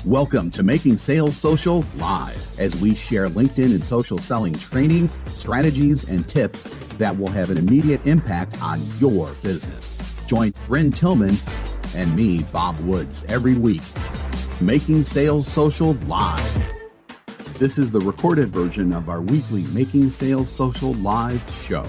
Welcome to Making Sales Social Live, as we share LinkedIn and social selling training, strategies, and tips that will have an immediate impact on your business. Join Bryn Tillman and me, Bob Woods, every week. Making Sales Social Live. This is the recorded version of our weekly Making Sales Social Live show.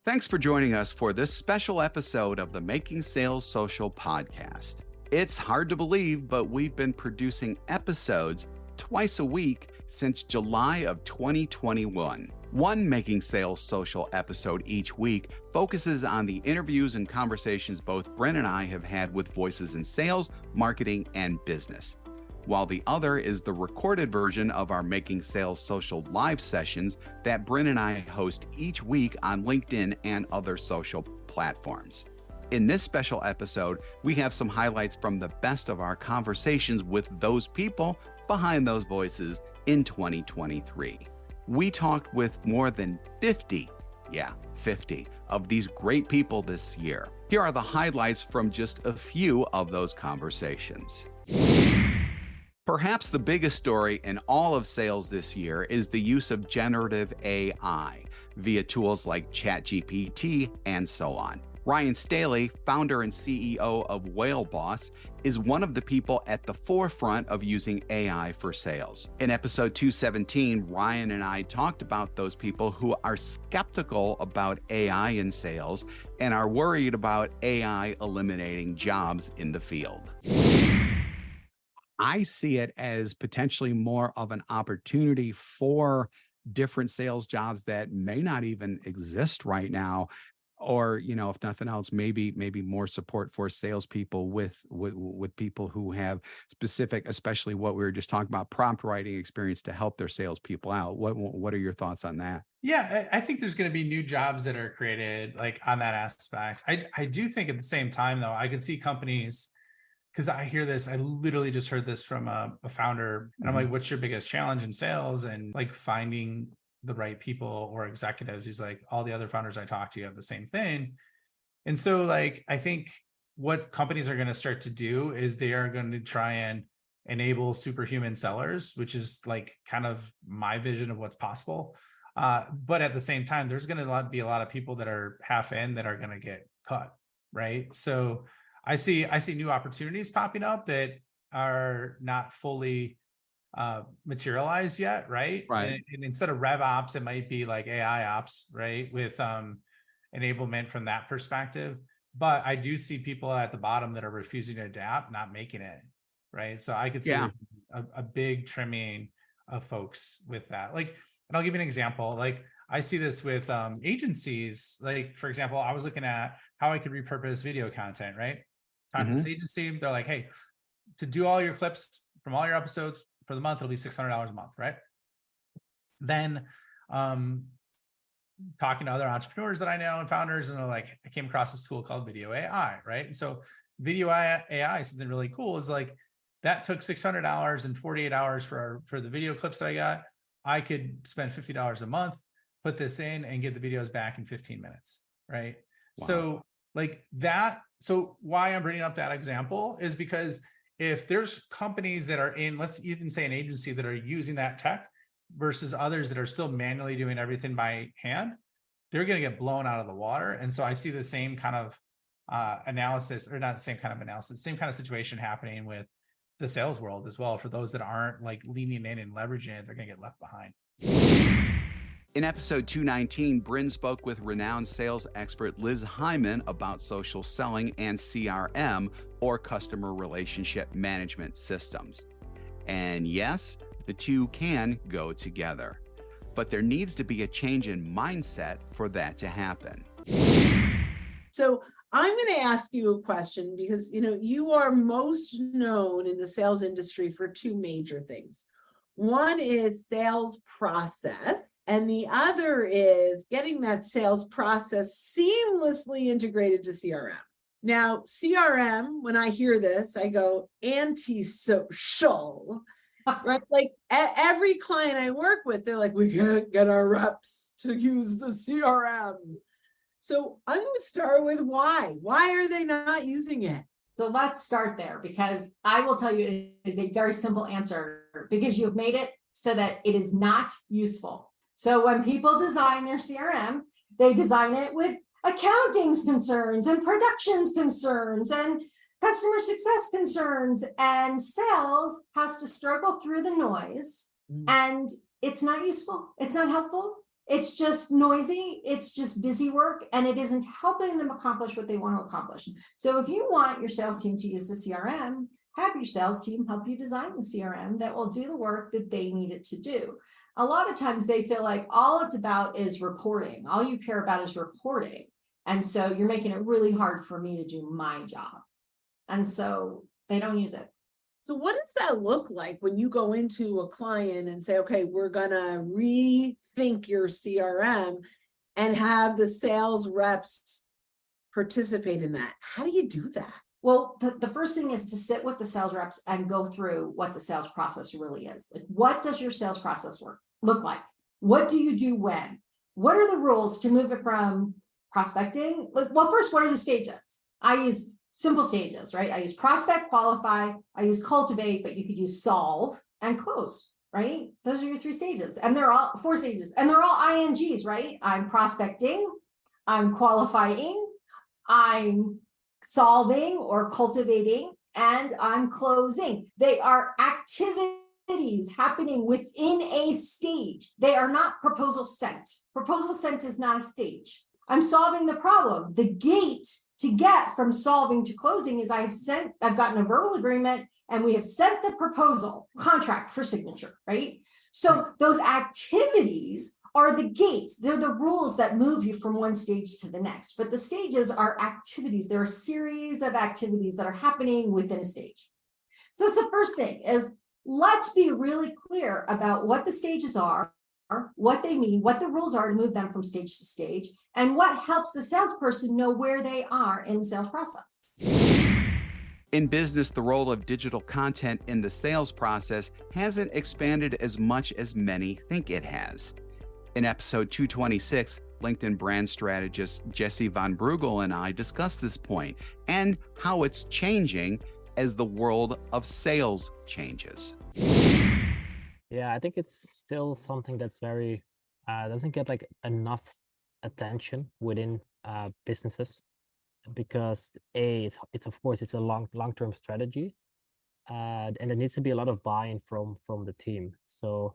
Thanks for joining us for this special episode of the Making Sales Social podcast. It's hard to believe, but we've been producing episodes twice a week since July of 2021. One Making Sales Social episode each week focuses on the interviews and conversations both Bryn and I have had with voices in sales, marketing, and business, while the other is the recorded version of our Making Sales Social live sessions that Bryn and I host each week on LinkedIn and other social platforms. In this special episode, we have some highlights from the best of our conversations with those people behind those voices in 2023. We talked with more than 50 of these great people this year. Here are the highlights from just a few of those conversations. Perhaps the biggest story in all of sales this year is the use of generative AI via tools like ChatGPT and so on. Ryan Staley, founder and CEO of Whale Boss, is one of the people at the forefront of using AI for sales. In episode 217, Ryan and I talked about those people who are skeptical about AI in sales and are worried about AI eliminating jobs in the field. I see it as potentially more of an opportunity for different sales jobs that may not even exist right now. Or, if nothing else, maybe more support for salespeople with people who have specific, especially what we were just talking about, prompt writing experience to help their salespeople out. What are your thoughts on that? Yeah, I think there's going to be new jobs that are created like on that aspect. I do think at the same time, though, I can see companies, because I hear this, I literally just heard this from a founder, and I'm like, what's your biggest challenge in sales? And like finding the right people or executives. He's like, all the other founders I talk to have the same thing. And so like, I think what companies are going to start to do is they are going to try and enable superhuman sellers, which is like kind of my vision of what's possible. But at the same time, there's going to be a lot of people that are half in that are going to get cut. Right. So I see new opportunities popping up that are not fully materialized yet, right? And instead of rev ops, it might be like AI ops, right? With enablement from that perspective. But I do see people at the bottom that are refusing to adapt, not making it, right? So I could see a big trimming of folks with that. Like, and I'll give you an example. Like I see this with agencies. Like, for example, I was looking at how I could repurpose video content, right? Talking to this agency, they're like, hey, to do all your clips from all your episodes for the month, it'll be $600 a month, right? Then talking to other entrepreneurs that I know and founders, and they're like, I came across this tool called Video AI, right? And so Video AI, something really cool is like, that took $600 and 48 hours for the video clips that I got. I could spend $50 a month, put this in and get the videos back in 15 minutes, right? Wow. So like that, so why I'm bringing up that example is because if there's companies that are in, let's even say an agency that are using that tech versus others that are still manually doing everything by hand, they're going to get blown out of the water. And so I see the same kind of analysis, or not the same kind of analysis, same kind of situation happening with the sales world as well. For those that aren't like leaning in and leveraging it, they're going to get left behind. In episode 219, Bryn spoke with renowned sales expert Liz Hyman about social selling and CRM, or customer relationship management systems. And yes, the two can go together, but there needs to be a change in mindset for that to happen. So I'm going to ask you a question because, you are most known in the sales industry for two major things. One is sales process, and the other is getting that sales process seamlessly integrated to CRM. Now, CRM, when I hear this, I go anti-social, right? Like every client I work with, they're like, we can't get our reps to use the CRM. So I'm going to start with why. Why are they not using it? So let's start there, because I will tell you it is a very simple answer, because you have made it so that it is not useful. So when people design their CRM, they design it with accounting's concerns and production's concerns and customer success concerns, and sales has to struggle through the noise, and it's not useful. It's not helpful. It's just noisy. It's just busy work, and it isn't helping them accomplish what they want to accomplish. So if you want your sales team to use the CRM, have your sales team help you design the CRM that will do the work that they need it to do. A lot of times they feel like all it's about is reporting. All you care about is reporting. And so you're making it really hard for me to do my job. And so they don't use it. So what does that look like when you go into a client and say, okay, we're going to rethink your CRM and have the sales reps participate in that? How do you do that? Well, the first thing is to sit with the sales reps and go through what the sales process really is. Like, what does your sales process look like? What do you do when? What are the rules to move it from prospecting? Well, first, what are the stages? I use simple stages, right? I use prospect, qualify, I use cultivate, but you could use solve and close, right? Those are your 3 stages. And they're all 4 stages, and they're all INGs, right? I'm prospecting, I'm qualifying, I'm solving or cultivating, and I'm closing. They are activities happening within a stage. They are not proposal sent. Proposal sent is not a stage. I'm solving the problem. The gate to get from solving to closing is I've gotten a verbal agreement, and we have sent the proposal contract for signature, right? So those activities are the gates. They're the rules that move you from one stage to the next. But the stages are activities. There are a series of activities that are happening within a stage. So that's the first thing is, let's be really clear about what the stages are, what they mean, what the rules are to move them from stage to stage, and what helps the salesperson know where they are in the sales process. In business, the role of digital content in the sales process hasn't expanded as much as many think it has. In episode 226, LinkedIn brand strategist Jesse Von Brugel and I discussed this point and how it's changing as the world of sales changes. Yeah, I think it's still something that's very doesn't get like enough attention within businesses, because it's of course it's a long-term strategy, and there needs to be a lot of buy-in from the team. So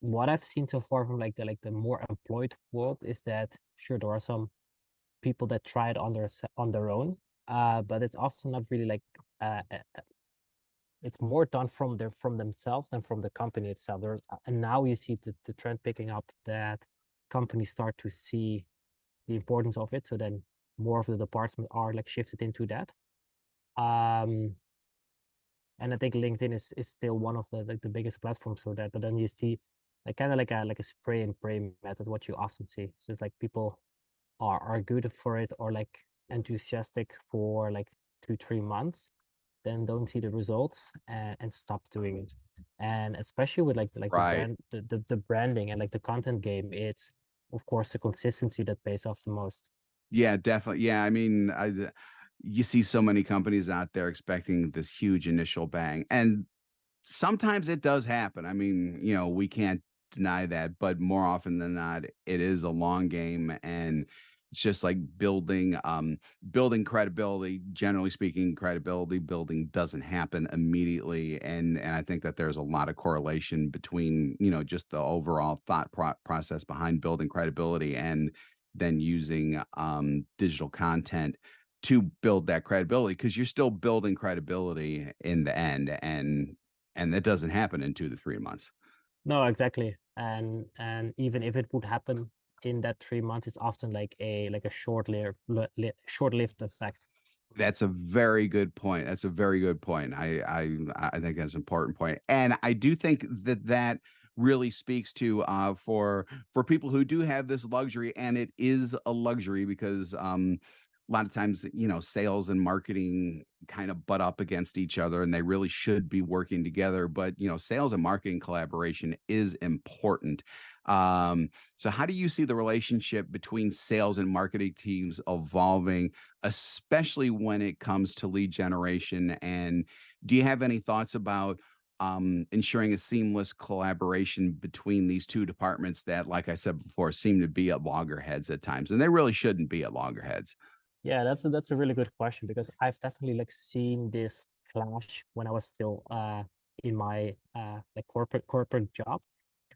what I've seen so far from like the more employed world is that sure there are some people that try it on their own, but it's often not really like it's more done from themselves than from the company itself. And now you see the trend picking up that companies start to see the importance of it. So then more of the departments are like shifted into that. And I think LinkedIn is still one of the biggest platforms for that. But then you see like kind of like a spray and pray method, what you often see. So it's like people are good for it or like enthusiastic for like 2-3 months, then don't see the results and stop doing it. And especially with Right. the branding and like the content game, it's of course the consistency that pays off the most. Yeah, definitely. Yeah, I mean, you see so many companies out there expecting this huge initial bang, and sometimes it does happen. I mean, we can't deny that, but more often than not, it is a long game, and it's just like building credibility. Generally speaking, credibility building doesn't happen immediately, and I think that there's a lot of correlation between just the overall thought process behind building credibility and then using digital content to build that credibility, because you're still building credibility in the end, and that doesn't happen in 2 to 3 months. No, exactly. And even if it would happen in that 3 months, it's often like a short-lived effect. That's a very good point. That's a very good point. I think that's an important point. And I do think that really speaks to for people who do have this luxury, and it is a luxury because lot of times, sales and marketing kind of butt up against each other, and they really should be working together. But, sales and marketing collaboration is important. So how do you see the relationship between sales and marketing teams evolving, especially when it comes to lead generation? And do you have any thoughts about ensuring a seamless collaboration between these two departments that, like I said before, seem to be at loggerheads at times, and they really shouldn't be at loggerheads? Yeah, that's a really good question, because I've definitely like seen this clash when I was still in my like corporate job.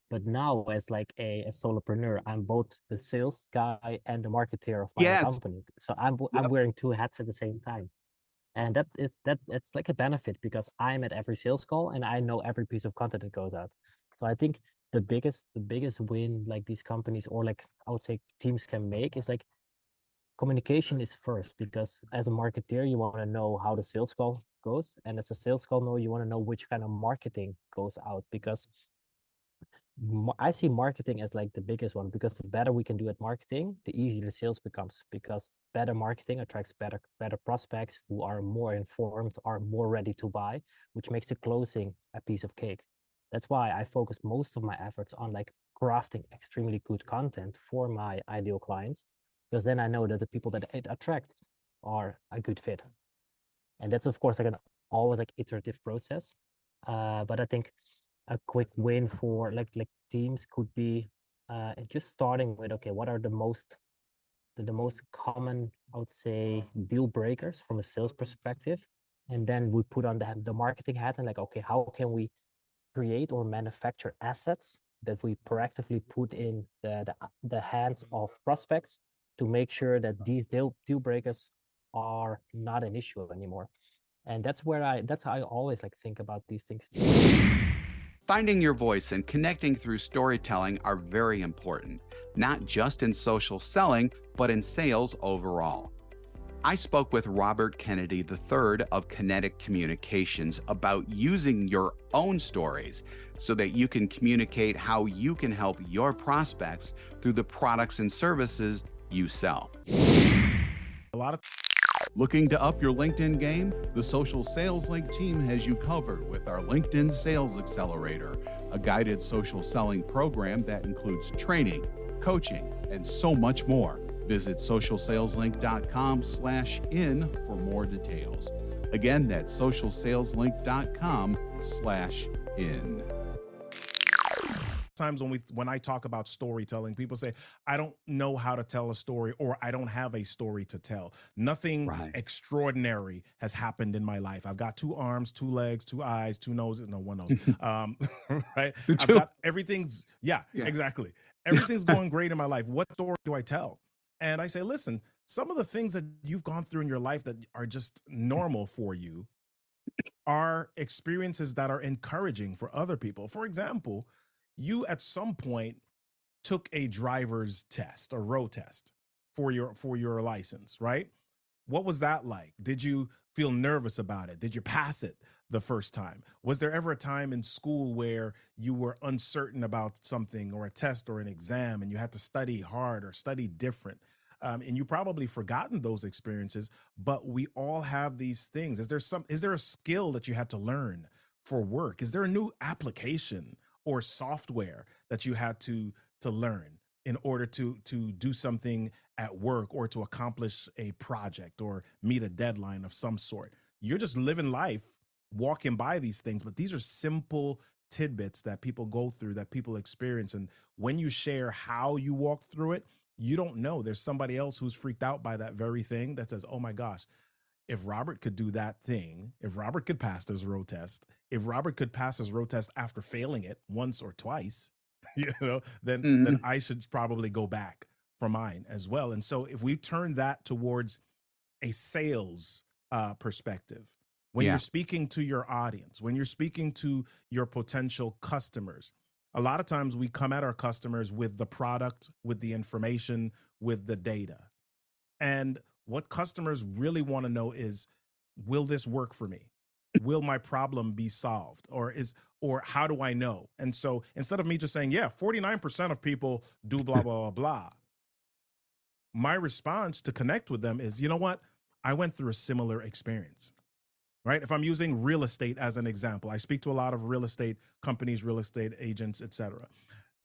But now, as like a solopreneur, I'm both the sales guy and the marketeer of my own Yes. company. So I'm wearing two hats at the same time. And that's like a benefit, because I'm at every sales call and I know every piece of content that goes out. So I think the biggest win like these companies, or like I would say teams, can make is like communication is first, because as a marketeer, you want to know how the sales call goes. And as a sales call, no, you want to know which kind of marketing goes out, because I see marketing as like the biggest one, because the better we can do at marketing, the easier the sales becomes, because better marketing attracts better prospects who are more informed, are more ready to buy, which makes the closing a piece of cake. That's why I focus most of my efforts on like crafting extremely good content for my ideal clients, because then I know that the people that it attracts are a good fit. And that's of course like an always like iterative process. But I think a quick win for like teams could be just starting with, okay, what are the most common, I would say, deal breakers from a sales perspective, and then we put on the marketing hat and like, okay, how can we create or manufacture assets that we proactively put in the hands of prospects to make sure that these deal breakers are not an issue anymore. And that's how I always like think about these things. Finding your voice and connecting through storytelling are very important, not just in social selling, but in sales overall. I spoke with Robert Kennedy III of Kinetic Communications about using your own stories so that you can communicate how you can help your prospects through the products and services you sell. Looking to up your LinkedIn game? The Social Sales Link team has you covered with our LinkedIn Sales Accelerator, a guided social selling program that includes training, coaching, and so much more. Visit socialsaleslink.com/in for more details. Again, that's socialsaleslink.com/in. Times when I talk about storytelling, people say, I don't know how to tell a story, or I don't have a story to tell. Nothing extraordinary has happened in my life. I've got 2 arms, 2 legs, 2 eyes, 2 noses, no, 1 nose. Right? I've got everything's, yeah, exactly. Everything's going great in my life. What story do I tell? And I say, listen, some of the things that you've gone through in your life that are just normal for you are experiences that are encouraging for other people. For example, you at some point took a driver's test, a road test for your license, right? What was that like? Did you feel nervous about it? Did you pass it the first time? Was there ever a time in school where you were uncertain about something, or a test or an exam, and you had to study hard or study different? And you probably forgotten those experiences, but we all have these things. Is there a skill that you had to learn for work? Is there a new application or software that you had to learn in order to do something at work, or to accomplish a project, or meet a deadline of some sort? You're just living life, walking by these things, but these are simple tidbits that people go through, that people experience. And when you share how you walk through it, you don't know. There's somebody else who's freaked out by that very thing that says, oh my gosh, if Robert could do that thing, if Robert could pass his road test, if Robert could pass his road test after failing it once or twice, then I should probably go back for mine as well. And so if we turn that towards a sales perspective, when you're speaking to your audience, when you're speaking to your potential customers, a lot of times we come at our customers with the product, with the information, with the data. And what customers really want to know is, will this work for me? Will my problem be solved? Or how do I know? And so instead of me just saying, yeah, 49% of people do blah, blah, blah, blah, my response to connect with them is, you know what? I went through a similar experience, right? If I'm using real estate as an example, I speak to a lot of real estate companies, real estate agents, et cetera.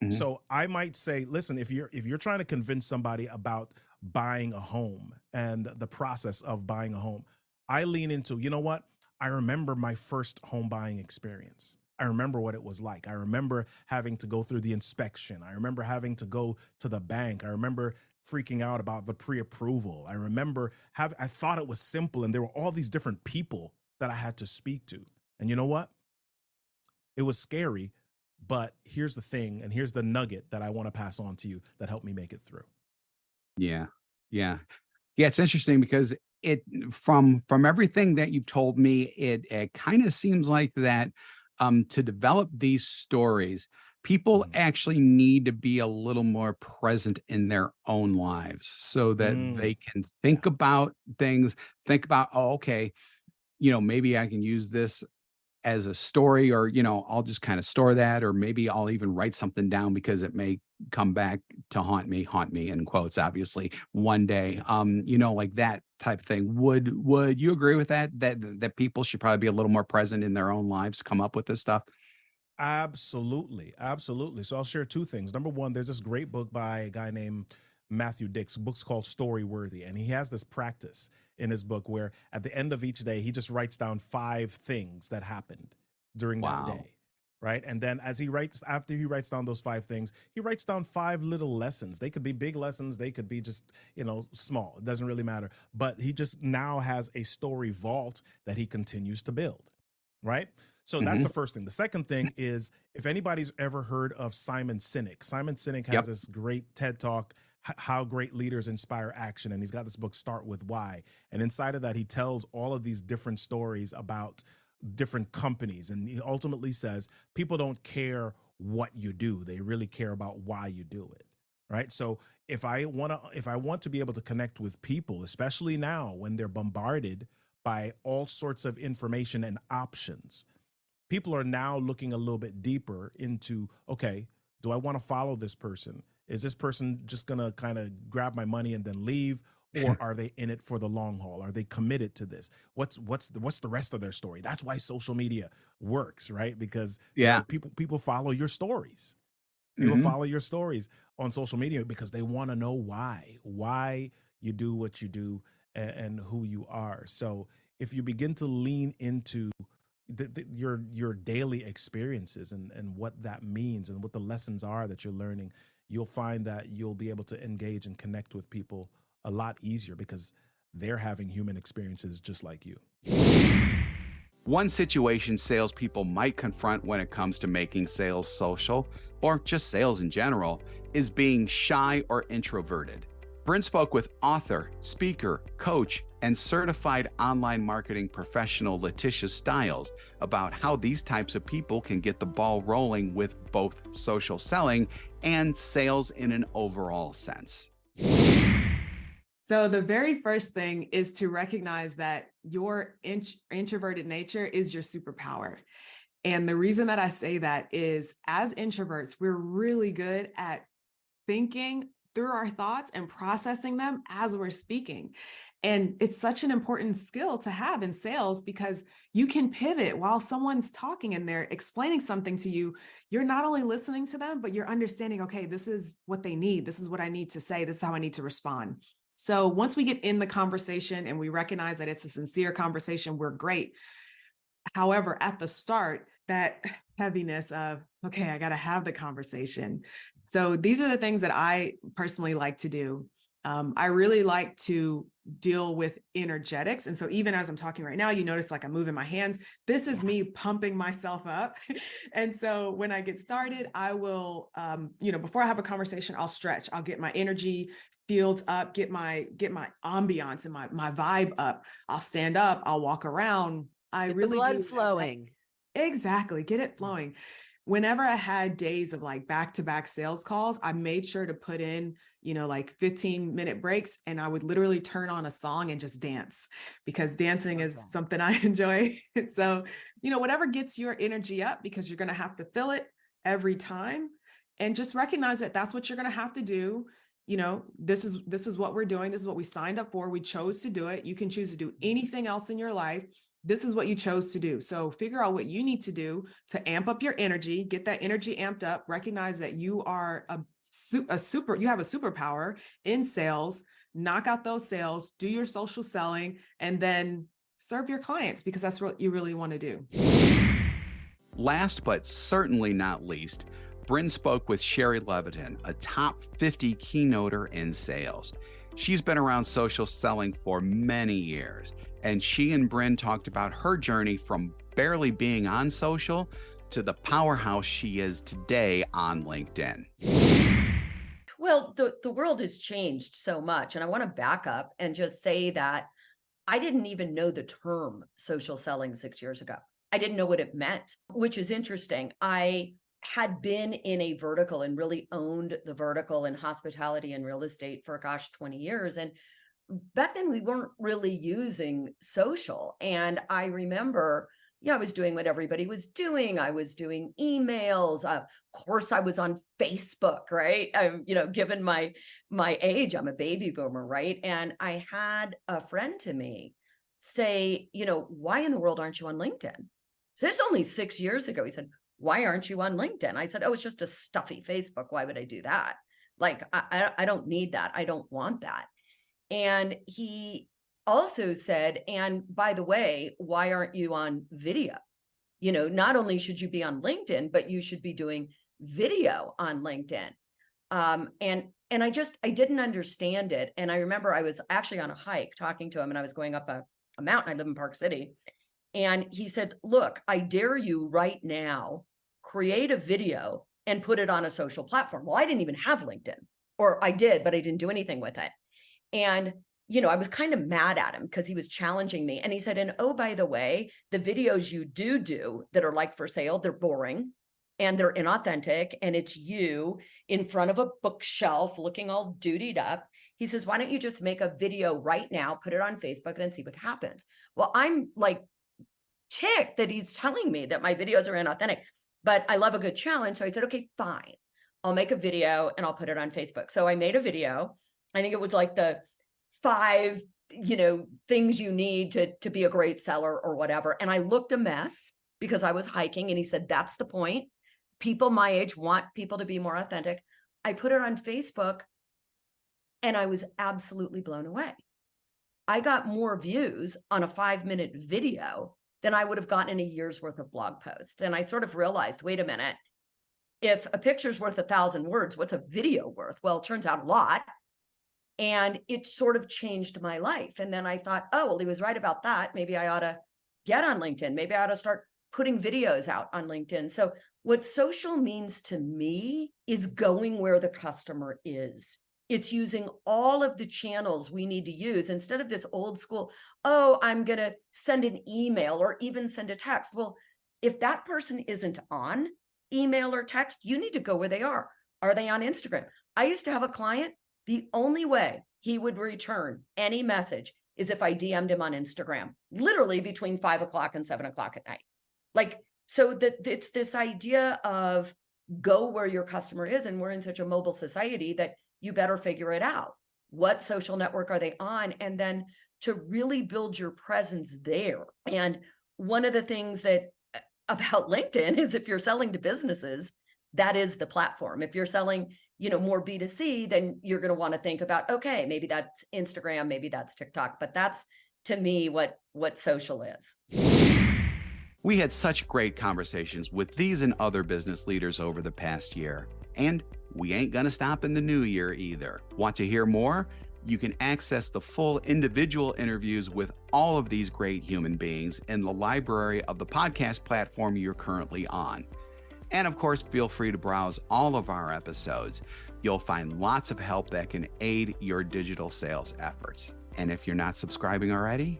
Mhm. So I might say, listen, if you're trying to convince somebody about buying a home and the process of buying a home, I lean into, you know what? I remember my first home buying experience. I remember what it was like. I remember having to go through the inspection. I remember having to go to the bank. I remember freaking out about the pre-approval. I remember I thought it was simple, and there were all these different people that I had to speak to. And you know what? It was scary, but here's the thing, and here's the nugget that I want to pass on to you that helped me make it through. Yeah. Yeah. Yeah. It's interesting because it from everything that you've told me, it kind of seems like that to develop these stories, people Mhm. actually need to be a little more present in their own lives so that they can think about things, think about, oh, okay, maybe I can use this as a story, or I'll just kind of store that, or maybe I'll even write something down because it may come back to haunt me in quotes, obviously, one day. Like that type of thing. Would you agree with that people should probably be a little more present in their own lives to come up with this stuff? Absolutely. Absolutely. So I'll share two things. Number one, there's this great book by a guy named Matthew Dix. The book's called Story Worthy. And he has this practice in his book where at the end of each day, he just writes down 5 things that happened during that Wow. day. Right. And then after he writes down those 5 things, he writes down 5 little lessons. They could be big lessons. They could be just, small. It doesn't really matter. But he just now has a story vault that he continues to build. Right. So that's Hmm. the first thing. The second thing is, if anybody's ever heard of Simon Sinek, Simon Sinek has Yep. this great TED Talk, How Great Leaders Inspire Action. And he's got this book, Start With Why. And inside of that, he tells all of these different stories about different companies. And he ultimately says, people don't care what you do. They really care about why you do it. Right. So if I want to be able to connect with people, especially now when they're bombarded by all sorts of information and options, people are now looking a little bit deeper into, okay, do I want to follow this person? Is this person just going to kind of grab my money and then leave? Or are they in it for the long haul? Are they committed to this? What's the rest of their story? That's why social media works, right? Because Yeah. people follow your stories. People Hmm. follow your stories on social media because they want to know why you do what you do, and who you are. So if you begin to lean into your daily experiences and what that means and what the lessons are that you're learning, you'll find that you'll be able to engage and connect with people a lot easier because they're having human experiences just like you. One situation salespeople might confront when it comes to making sales social, or just sales in general, is being shy or introverted. Bryn spoke with author, speaker, coach, and certified online marketing professional Letitia Stiles about how these types of people can get the ball rolling with both social selling and sales in an overall sense. So the very first thing is to recognize that your introverted nature is your superpower. And the reason that I say that is, as introverts, we're really good at thinking through our thoughts and processing them as we're speaking. And it's such an important skill to have in sales because you can pivot while someone's talking and they're explaining something to you. You're not only listening to them, but you're understanding, okay, this is what they need. This is what I need to say. This is how I need to respond. So once we get in the conversation and we recognize that it's a sincere conversation, we're great. However, at the start, that heaviness of, okay, I got to have the conversation. So these are the things that I personally like to do. I really like to deal with energetics. And so even as I'm talking right now, you notice like I'm moving my hands. This is me pumping myself up. And so when I get started, I will, before I have a conversation, I'll stretch. I'll get my energy fields up, get my ambiance and my vibe up. I'll stand up, I'll walk around. I Get really the blood do flowing. Exactly. Get it flowing. Whenever I had days of like back-to-back sales calls, I made sure to put in, like 15-minute breaks, and I would literally turn on a song and just dance because dancing is something I enjoy. So, whatever gets your energy up, because you're going to have to fill it every time, and just recognize that that's what you're going to have to do. this is what we're doing. This is what we signed up for. We chose to do it. You can choose to do anything else in your life. This is what you chose to do. So figure out what you need to do to amp up your energy, get that energy amped up, recognize that you are you have a superpower in sales, knock out those sales, do your social selling, and then serve your clients, because that's what you really want to do. Last but certainly not least, Bryn spoke with Sherry Leviton, a top 50 keynoter in sales. She's been around social selling for many years, and she and Bryn talked about her journey from barely being on social to the powerhouse she is today on LinkedIn. Well, the world has changed so much, and I want to back up and just say that I didn't even know the term social selling 6 years ago. I didn't know what it meant, which is interesting. I had been in a vertical and really owned the vertical in hospitality and real estate for 20 years. And back then we weren't really using social. And I remember, I was doing what everybody was doing. I was doing emails. Of course, I was on Facebook, right? Given my age, I'm a baby boomer, right? And I had a friend to me say, why in the world aren't you on LinkedIn? So this is only 6 years ago. He said, why aren't you on LinkedIn? I said, oh, it's just a stuffy Facebook. Why would I do that? Like, I don't need that. I don't want that. And he also said, and by the way, why aren't you on video? Not only should you be on LinkedIn, but you should be doing video on LinkedIn. And I didn't understand it. And I remember I was actually on a hike talking to him, and I was going up a mountain. I live in Park City. And he said, look, I dare you right now, create a video and put it on a social platform. Well, I didn't even have LinkedIn, or I did, but I didn't do anything with it. And, I was kind of mad at him because he was challenging me. And he said, and oh, by the way, the videos you do that are like for sale, they're boring and they're inauthentic. And it's you in front of a bookshelf looking all dutied up. He says, why don't you just make a video right now, put it on Facebook, and see what happens? Well, I'm like, ticked that he's telling me that my videos are inauthentic, but I love a good challenge. So I said, okay, fine. I'll make a video and I'll put it on Facebook. So I made a video. I think it was like the 5, things you need to be a great seller or whatever. And I looked a mess because I was hiking, and he said, that's the point. People my age want people to be more authentic. I put it on Facebook and I was absolutely blown away. I got more views on a 5-minute video than I would have gotten in a year's worth of blog posts. And I sort of realized, wait a minute, if a picture's worth 1,000 words, what's a video worth? Well, it turns out a lot. And it sort of changed my life. And then I thought, oh, well, he was right about that. Maybe I ought to get on LinkedIn. Maybe I ought to start putting videos out on LinkedIn. So what social means to me is going where the customer is. It's using all of the channels we need to use instead of this old school, oh, I'm going to send an email or even send a text. Well, if that person isn't on email or text, you need to go where they are. Are they on Instagram? I used to have a client, the only way he would return any message is if I DM'd him on Instagram, literally between 5 o'clock and 7 o'clock at night. Like, so that it's this idea of go where your customer is. And we're in such a mobile society that you better figure it out. What social network are they on? And then to really build your presence there. And one of the things that about LinkedIn is if you're selling to businesses, that is the platform. If you're selling, more B2C, then you're going to want to think about, okay, maybe that's Instagram, maybe that's TikTok, but that's to me what social is. We had such great conversations with these and other business leaders over the past year. And we ain't going to stop in the new year either. Want to hear more? You can access the full individual interviews with all of these great human beings in the library of the podcast platform you're currently on. And of course, feel free to browse all of our episodes. You'll find lots of help that can aid your digital sales efforts. And if you're not subscribing already,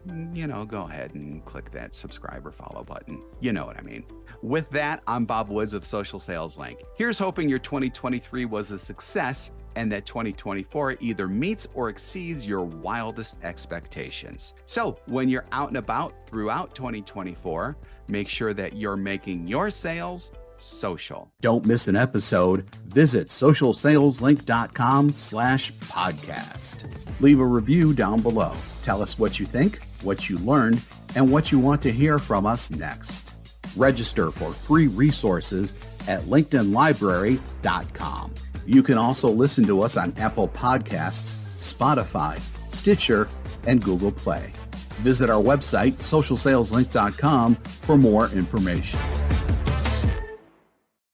go ahead and click that subscribe or follow button. You know what I mean. With that, I'm Bob Woods of Social Sales Link. Here's hoping your 2023 was a success and that 2024 either meets or exceeds your wildest expectations. So when you're out and about throughout 2024, make sure that you're making your sales social. Don't miss an episode. Visit socialsaleslink.com/podcast. Leave a review down below. Tell us what you think, what you learned, and what you want to hear from us next. Register for free resources at linkedinlibrary.com. You can also listen to us on Apple Podcasts, Spotify, Stitcher, and Google Play. Visit our website, socialsaleslink.com, for more information.